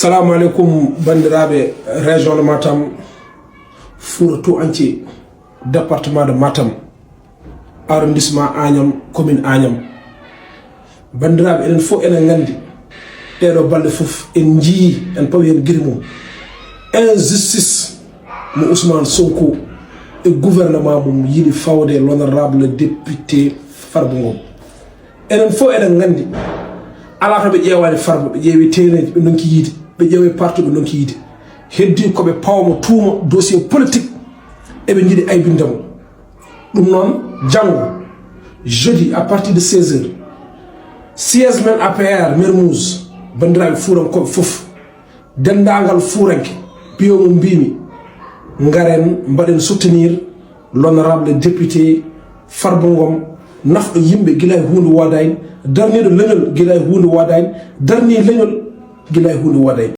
Assalamu alaikum bandiraɓe région de Matam, Fouta tout entier, département de Matam, arrondissement Agnam, commune Agnam. Bandiraɓe enen fof enen gandi ɗeɗo balɗe fof en jii en pawi hen guiri mum injustice mo Ousmane Sonko e gouvernement mum yiɗi fawde l'honorable député Farba Ngom. Enen fof enen gandi ala to ɓe ƴeewani Farba, ɓe ƴeewi teneji ɓe donki yiide, ɓe ƴeewi parti ɓe donki yiide, heddi koɓe pawmo tuuma dossier politique eɓe jiiɗi aybindemo. ɗum noon janngo jeudi à partir de 16h siège men APR Mermoz bandiraɓe fuurankoɓe fof dendagal fuuranke biyomo mbimi ngaren mbaɗen soutenir l'honorable député Farba Ngom nafɗo yimɓe gila e hunde wodani, darniɗo leñol gila e hunde wodani, darni leñol gila e hunde wodani.